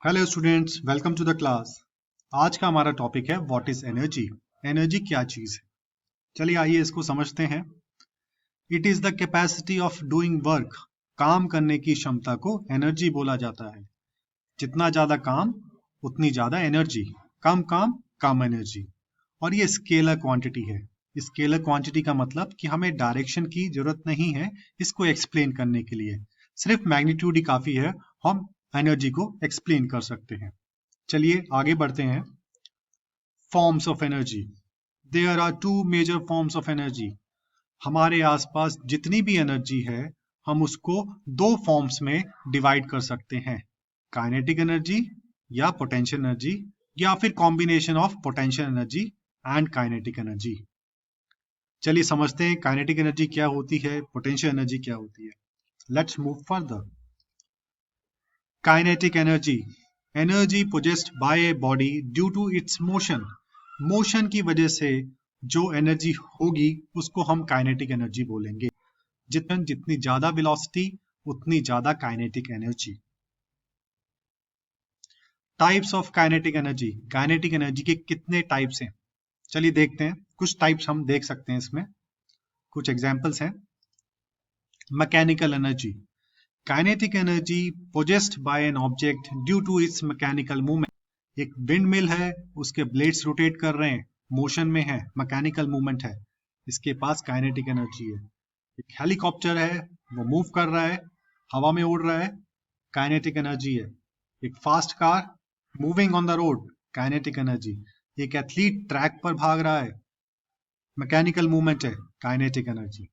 Hello students, welcome to the class. आज का हमारा टॉपिक है व्हाट इज एनर्जी। एनर्जी क्या चीज है? चलिए आइए इसको समझते हैं। It is the capacity of doing work. काम करने की क्षमता को एनर्जी बोला जाता है। जितना ज्यादा काम उतनी ज्यादा एनर्जी, कम काम कम एनर्जी। और ये स्केलर क्वांटिटी है। स्केलर क्वांटिटी का मतलब कि हमें डायरेक्शन की जरूरत नहीं है इसको एक्सप्लेन करने के लिए। सिर्फ मैग्नीट्यूड ही काफी है, हम एनर्जी को एक्सप्लेन कर सकते हैं। चलिए आगे बढ़ते हैं। Forms of energy. There are two major forms of energy. हमारे आसपास जितनी भी एनर्जी है हम उसको दो फॉर्म्स में डिवाइड कर सकते हैं, काइनेटिक एनर्जी या पोटेंशियल एनर्जी, या फिर combination of potential energy and kinetic energy. चलिए समझते हैं काइनेटिक एनर्जी क्या होती है, पोटेंशियल एनर्जी क्या होती है। Let's move further. Kinetic energy, energy possessed by a body due to its motion. Motion की वजह से जो एनर्जी होगी उसको हम काइनेटिक एनर्जी बोलेंगे। जितनी ज्यादा वेलोसिटी उतनी ज्यादा kinetic energy. Types of kinetic energy. Kinetic energy के कितने टाइप्स हैं? चलिए देखते हैं। कुछ टाइप्स हम देख सकते हैं इसमें, कुछ एग्जांपल्स हैं। Mechanical energy, kinetic energy possessed by an object due to its mechanical movement. एक विंड मिल है, उसके ब्लेड्स रोटेट कर रहे हैं, मोशन में है, मैकेनिकल मूवमेंट है, इसके पास काइनेटिक एनर्जी है। एक हेलीकॉप्टर है, वो मूव कर रहा है, हवा में उड़ रहा है, काइनेटिक एनर्जी है। एक fast car moving on the road, kinetic energy. एक एथलीट ट्रैक पर भाग रहा है, मैकेनिकल मूवमेंट है, काइनेटिक एनर्जी।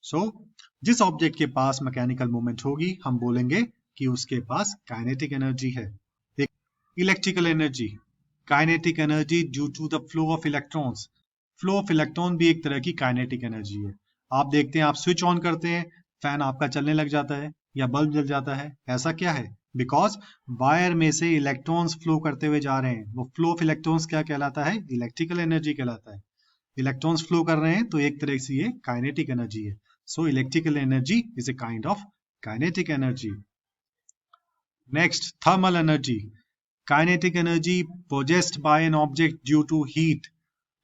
सो जिस ऑब्जेक्ट के पास मैकेनिकल मूवमेंट होगी हम बोलेंगे कि उसके पास काइनेटिक एनर्जी है। एक electrical energy, kinetic energy due to the flow of electrons. Flow of electron भी एक तरह की काइनेटिक एनर्जी है। आप देखते हैं, आप स्विच ऑन करते हैं, फैन आपका चलने लग जाता है या बल्ब जल जाता है। ऐसा क्या है? बिकॉज वायर में से इलेक्ट्रॉन्स फ्लो करते हुए जा रहे हैं। वो फ्लो ऑफ इलेक्ट्रॉन्स क्या कहलाता है? इलेक्ट्रिकल एनर्जी कहलाता है। इलेक्ट्रॉन्स फ्लो कर रहे हैं तो एक तरह से ये काइनेटिक एनर्जी है। So electrical energy is a kind of kinetic energy. Next, thermal energy. Kinetic energy possessed by an object due to heat.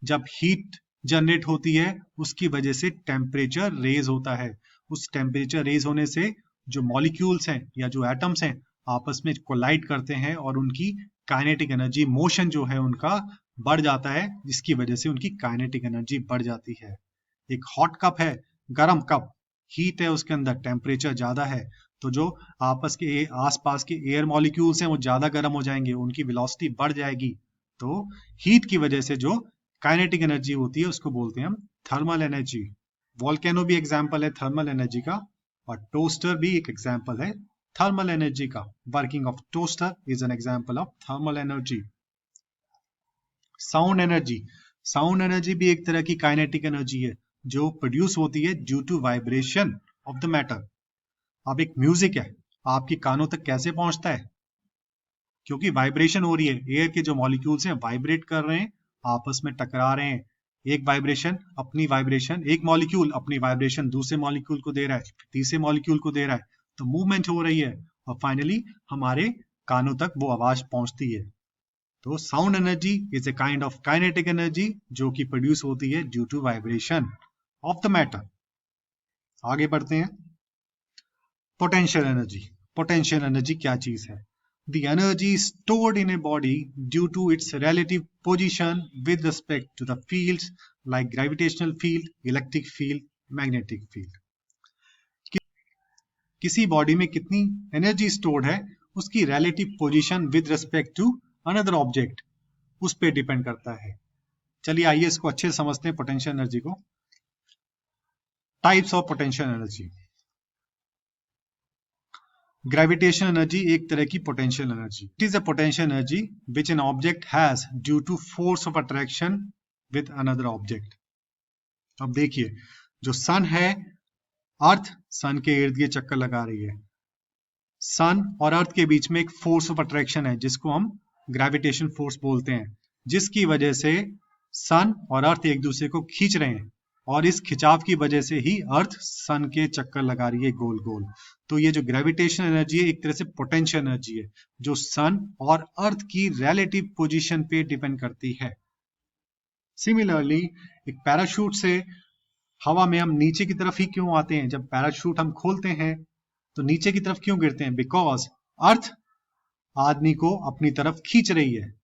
जब हीट जनरेट होती है उसकी वजह से टेम्परेचर रेज होता है। उस टेम्परेचर रेज होने से जो मॉलिक्यूल्स हैं या जो एटम्स हैं आपस में कोलाइड करते हैं और उनकी काइनेटिक एनर्जी, मोशन जो है उनका बढ़ जाता है, जिसकी वजह से उनकी काइनेटिक एनर्जी बढ़ जाती है। एक हॉट कप है, गर्म कप, हीट है उसके अंदर, टेम्परेचर ज्यादा है, तो जो आपस के आसपास के एयर मॉलिक्यूल्स हैं वो ज्यादा गर्म हो जाएंगे, उनकी वेलोसिटी बढ़ जाएगी। तो हीट की वजह से जो काइनेटिक एनर्जी होती है उसको बोलते हैं हम थर्मल एनर्जी। वॉल्केनो भी एग्जाम्पल है थर्मल एनर्जी का, और टोस्टर भी एक एग्जाम्पल है थर्मल एनर्जी का। Working of toaster is an example of thermal energy. Sound energy, sound energy भी एक तरह की काइनेटिक एनर्जी है जो प्रोड्यूस होती है due to vibration of the matter. अब एक म्यूजिक है, आपके कानों तक कैसे पहुंचता है? क्योंकि वाइब्रेशन हो रही है, एयर के जो मॉलिक्यूल्स हैं वाइब्रेट कर रहे हैं, आपस में टकरा रहे हैं। एक वाइब्रेशन, एक मॉलिक्यूल अपनी वाइब्रेशन दूसरे मॉलिक्यूल को दे रहा है, तीसरे मॉलिक्यूल को दे रहा है, तो मूवमेंट हो रही है और फाइनली हमारे कानों तक वो आवाज पहुंचती है। तो sound energy is a kind of kinetic energy जो कि प्रोड्यूस होती है due to vibration of the matter. आगे बढ़ते हैं। Potential energy. पोटेंशियल एनर्जी क्या चीज है? The energy stored in a body due to its relative position with respect to the fields like gravitational field, electric field, magnetic field. किसी body में कितनी energy stored है उसकी relative position with respect to another object, उस पे depend करता है। चलिए आइए इसको अच्छे से समझते हैं पोटेंशियल एनर्जी को। Types of potential energy. Gravitational energy एक तरह की potential energy. It is a potential energy which an object has due to force of attraction with another object. अब देखिए, जो सन है, अर्थ सन के इर्द गिर्द चक्कर लगा रही है। सन और अर्थ के बीच में एक फोर्स ऑफ अट्रैक्शन है जिसको हम ग्रेविटेशन फोर्स बोलते हैं, जिसकी वजह से सन और अर्थ एक दूसरे को खींच रहे हैं। और इस खिंचाव की वजह से ही अर्थ सन के चक्कर लगा रही है गोल गोल। तो ये जो ग्रेविटेशन एनर्जी है एक तरह से पोटेंशियल एनर्जी है जो सन और अर्थ की रिलेटिव पोजीशन पे डिपेंड करती है। सिमिलरली एक पैराशूट से हवा में हम नीचे की तरफ ही क्यों आते हैं? जब पैराशूट हम खोलते हैं तो नीचे की तरफ क्यों गिरते हैं? बिकॉज अर्थ आदमी को अपनी तरफ खींच रही है।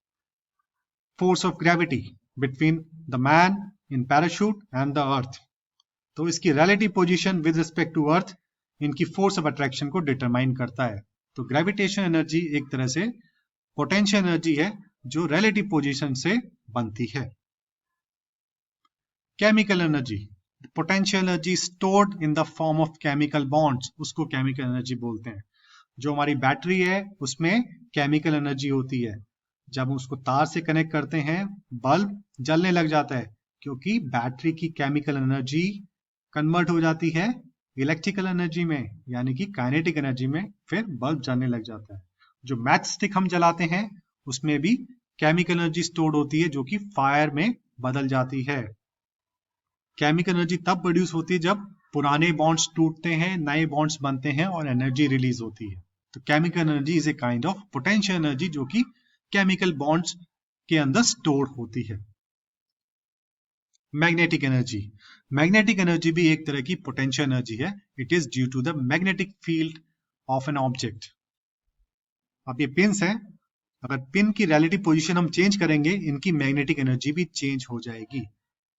Force of gravity between the man in parachute and the earth. तो इसकी relative position with respect to earth इनकी फोर्स ऑफ अट्रैक्शन को डिटरमाइन करता है। तो ग्रेविटेशन एनर्जी एक तरह से पोटेंशियल एनर्जी है जो रिलेटिव पोजीशन से बनती है। Chemical energy, potential energy stored in the form of chemical bonds, उसको केमिकल एनर्जी बोलते हैं। जो हमारी बैटरी है उसमें केमिकल एनर्जी होती है। जब उसको तार से कनेक्ट करते हैं बल्ब जलने लग जाता है क्योंकि बैटरी की केमिकल एनर्जी कन्वर्ट हो जाती है इलेक्ट्रिकल एनर्जी में, यानी कि काइनेटिक एनर्जी में, फिर बल्ब जलने लग जाता है। जो मैच स्टिक हम जलाते हैं उसमें भी केमिकल एनर्जी स्टोर्ड होती है जो कि फायर में बदल जाती है। केमिकल एनर्जी तब प्रोड्यूस होती है जब पुराने बॉन्ड्स टूटते हैं, नए बॉन्ड्स बनते हैं और एनर्जी रिलीज होती है। तो chemical energy is a kind of potential energy जो कि केमिकल बॉन्ड्स के अंदर स्टोर होती है। मैग्नेटिक एनर्जी, मैग्नेटिक एनर्जी भी एक तरह की पोटेंशियल एनर्जी है। It is due to the magnetic field of an object. अब ये पिन्स हैं, अगर पिन की रिलेटिव पोजीशन हम चेंज करेंगे इनकी मैग्नेटिक एनर्जी भी चेंज हो जाएगी।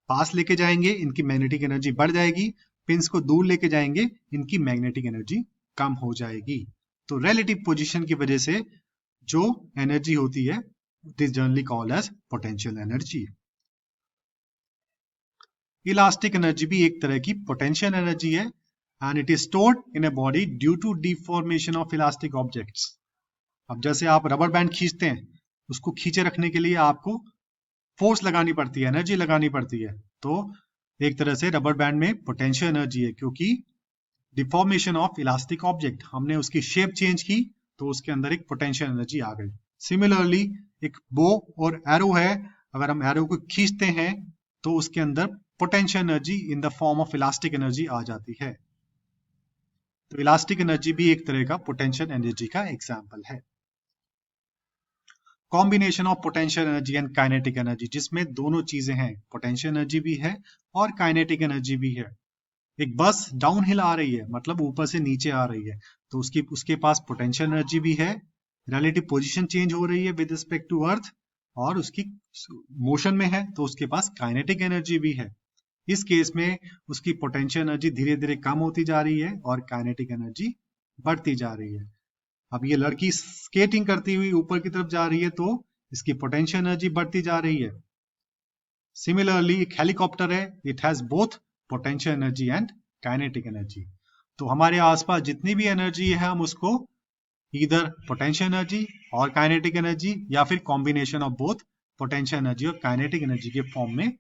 पास लेके जाएंगे इनकी मैग्नेटिक एनर्जी बढ़ जाएगी, पिन्स को दूर लेके जाएंगे इनकी मैग्नेटिक एनर्जी कम हो जाएगी। तो रिलेटिव पोजीशन की वजह से जो एनर्जी होती है it is generally called as potential energy. Elastic energy भी एक तरह की पोटेंशियल एनर्जी है and it is stored in a body due to deformation of elastic objects. अब जैसे आप रबर बैंड खींचते हैं, उसको खींचे रखने के लिए आपको फोर्स लगानी पड़ती है, एनर्जी लगानी पड़ती है। तो एक तरह से रबर बैंड में पोटेंशियल एनर्जी है क्योंकि डिफॉर्मेशन ऑफ इलास्टिक ऑब्जेक्ट, हमने उसकी शेप चेंज की तो उसके अंदर एक पोटेंशियल एनर्जी आ गई। सिमिलरली एक बो और एरो है, अगर हम एरो को खींचते हैं तो उसके अंदर potential energy in the form of elastic energy आ जाती है। तो इलास्टिक एनर्जी भी एक तरह का पोटेंशियल एनर्जी का एग्जाम्पल है। Combination of potential energy and kinetic energy, जिसमें दोनों चीजें हैं, पोटेंशियल एनर्जी भी है और काइनेटिक एनर्जी भी है। एक बस डाउन हिल आ रही है, मतलब ऊपर से नीचे आ रही है, तो उसके पास पोटेंशियल एनर्जी भी है, रिलेटिव पोजीशन चेंज हो रही है विद रिस्पेक्ट टू अर्थ, और उसकी मोशन में है तो उसके पास काइनेटिक एनर्जी भी है। इस केस में उसकी पोटेंशियल एनर्जी धीरे धीरे कम होती जा रही है और काइनेटिक एनर्जी बढ़ती जा रही है। अब ये लड़की स्केटिंग करती हुई ऊपर की तरफ जा रही है तो इसकी पोटेंशियल एनर्जी बढ़ती जा रही है। सिमिलरली एक हेलीकॉप्टर है, it has both potential energy and kinetic energy. तो हमारे आसपास जितनी भी एनर्जी है हम उसको इधर पोटेंशियल एनर्जी और काइनेटिक एनर्जी या फिर combination of both potential energy और काइनेटिक एनर्जी के फॉर्म में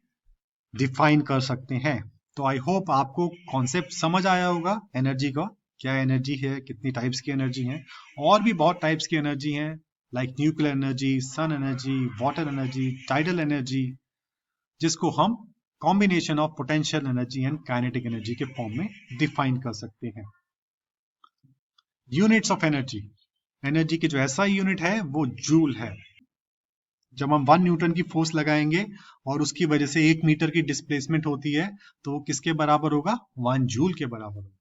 डिफाइन कर सकते हैं। तो आई होप आपको कॉन्सेप्ट समझ आया होगा एनर्जी का, क्या एनर्जी है, कितनी टाइप्स की एनर्जी है। और भी बहुत टाइप्स की एनर्जी हैं like nuclear energy, sun energy, water energy, tidal energy, जिसको हम combination of potential energy and kinetic energy के फॉर्म में डिफाइन कर सकते हैं। यूनिट्स ऑफ एनर्जी, एनर्जी के जो ऐसा यूनिट है वो जूल है। जब हम 1 न्यूटन की फोर्स लगाएंगे और उसकी वजह से 1 मीटर की डिस्प्लेसमेंट होती है तो वो किसके बराबर होगा? 1 जूल के बराबर होगा।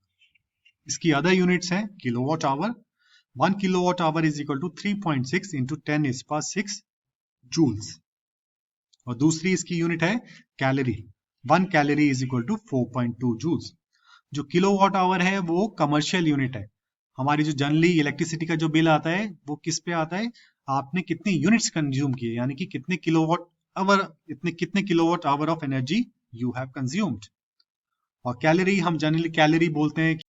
इसकी अदर यूनिट्स हैं kilowatt hour, 1 kilowatt hour is equal to 3.6 into 10⁶ joules. और दूसरी इसकी यूनिट है calorie, 1 calorie is equal to 4.2 joules. जो किलोवाट आवर है वो कमर्शियल यूनिट है। हमारी जो जनरली इलेक्ट्रिसिटी का जो बिल आता है वो किस पे आता है? आपने कितनी यूनिट्स कंज्यूम किए, यानी कि कितने kilowatt hour of energy you have consumed. और कैलोरी हम जनरली कैलोरी बोलते हैं,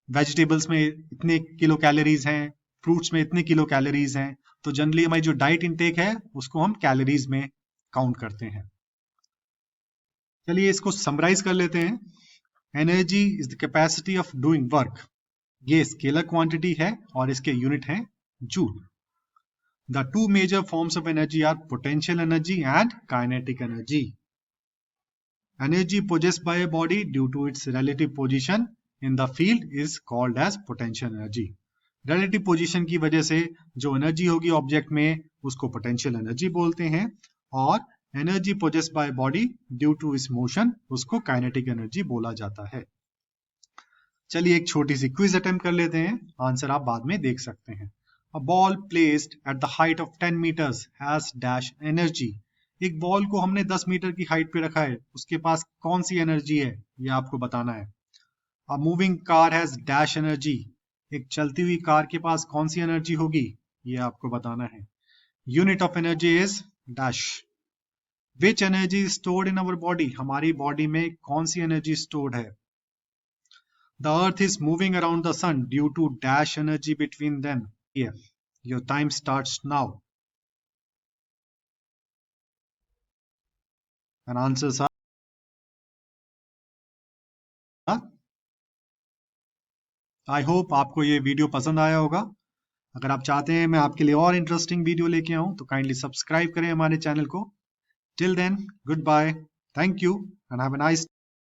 वेजिटेबल्स में इतने किलो कैलोरीज हैं, फ्रूट्स में इतने किलो कैलोरीज हैं। तो जनरली हमारी जो डाइट इंटेक है उसको हम कैलोरीज में काउंट करते हैं। चलिए इसको समराइज कर लेते हैं। Energy is the capacity of doing work, ये स्केलर क्वांटिटी है और इसके यूनिट है joule. The two major forms of energy are potential energy and kinetic energy. energy possessed by a body due to its relative position in the field is called as potential energy. Relative position की वजह से जो energy होगी object में उसको potential energy बोलते हैं, और energy possessed by body due to इस मोशन उसको काइनेटिक एनर्जी बोला जाता है. चलिए एक छोटी सी क्विज अटेम्प्ट कर लेते हैं, आंसर आप बाद में देख सकते हैं. A ball placed at the height of 10 metres has dash energy. एक बॉल को हमने 10 मीटर की हाइट पे रखा है, उसके पास कौन सी एनर्जी है ये आपको बताना है. A moving car has dash energy. एक चलती हुई कार के पास कौन सी एनर्जी होगी ये आपको बताना है. Unit of energy is dash. Which energy is stored in our body. हमारी बॉडी में कौन सी एनर्जी स्टोर्ड है. The earth is moving around the sun due to dash energy between them. Your time starts now. And answers are I hope आपको ये video पसंद आया होगा. अगर आप चाहते हैं मैं आपके लिए और इंटरेस्टिंग वीडियो लेके आऊं तो काइंडली सब्सक्राइब करें हमारे चैनल को. Till then goodbye, thank you and have a nice